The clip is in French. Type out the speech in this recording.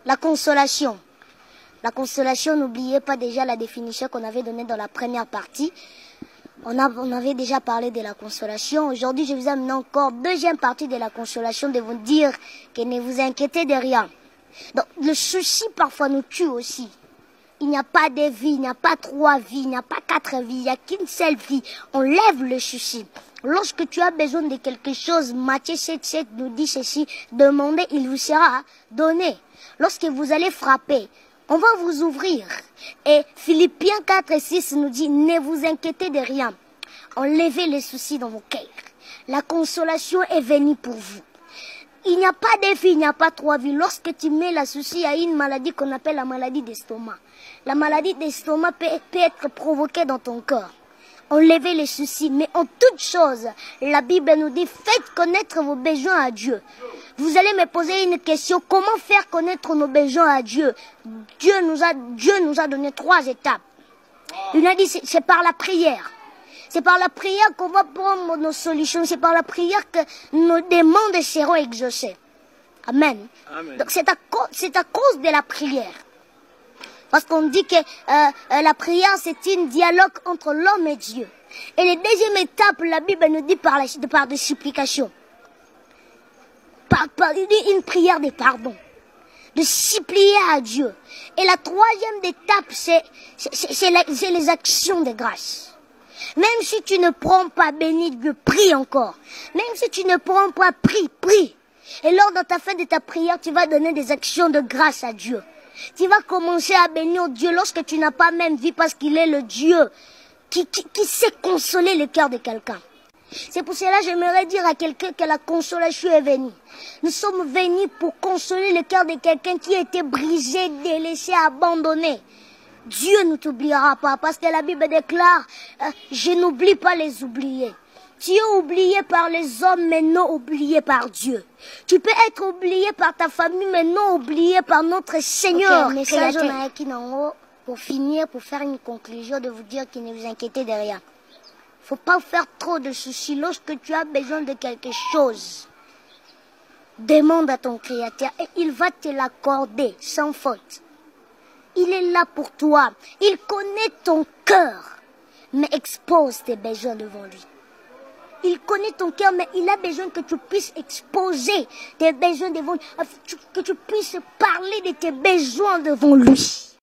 La consolation. La consolation, n'oubliez pas déjà la définition qu'on avait donnée dans la première partie. On avait déjà parlé de la consolation. Aujourd'hui, je vous amène encore deuxième partie de la consolation, de vous dire que ne vous inquiétez de rien. Donc, le souci parfois nous tue aussi. Il n'y a pas de vie, il n'y a pas 3 vies, il n'y a pas 4 vies, il n'y a qu'une seule vie. On lève le souci. Lorsque tu as besoin de quelque chose, Matthieu 7,7 nous dit ceci, demandez, il vous sera donné. Lorsque vous allez frapper, on va vous ouvrir. Et Philippiens 4,6 nous dit, ne vous inquiétez de rien. Enlevez les soucis dans vos cœurs. La consolation est venue pour vous. Il n'y a pas de vie, il n'y a pas 3 vies. Lorsque tu mets la souci à une maladie qu'on appelle la maladie d'estomac. La maladie d'estomac peut être provoquée dans ton corps. Enlevez les soucis, mais en toute chose, la Bible nous dit, faites connaître vos besoins à Dieu. Vous allez me poser une question, comment faire connaître nos besoins à Dieu? Dieu nous a donné 3 étapes. Il a dit, c'est par la prière. C'est par la prière qu'on va prendre nos solutions. C'est par la prière que nos demandes seront exaucées. Amen. Amen. Donc c'est à cause de la prière. Parce qu'on dit que la prière, c'est un dialogue entre l'homme et Dieu. Et la deuxième étape, la Bible nous dit par des supplications. Il dit une prière de pardon. De supplier à Dieu. Et la troisième étape, c'est les actions de grâce. Même si tu ne prends pas béni Dieu, prie encore. Même si tu ne prends pas, prie. Et lors de ta fin de ta prière, tu vas donner des actions de grâce à Dieu. Tu vas commencer à bénir Dieu lorsque tu n'as pas même vu parce qu'il est le Dieu qui sait consoler le cœur de quelqu'un. C'est pour cela que j'aimerais dire à quelqu'un que la consolation est venue. Nous sommes venus pour consoler le cœur de quelqu'un qui a été brisé, délaissé, abandonné. Dieu ne t'oubliera pas parce que la Bible déclare je n'oublie pas les oubliés. Tu es oublié par les hommes, mais non oublié par Dieu. Tu peux être oublié par ta famille, mais non oublié par notre Seigneur. Okay, message pour finir, pour faire une conclusion, de vous dire qu'il ne vous inquiétez de rien. Faut pas faire trop de soucis. Lorsque tu as besoin de quelque chose, demande à ton Créateur et il va te l'accorder sans faute. Il est là pour toi. Il connaît ton cœur, mais expose tes besoins devant lui. Il connaît ton cœur, mais il a besoin que tu puisses exposer tes besoins devant lui, que tu puisses parler de tes besoins devant lui.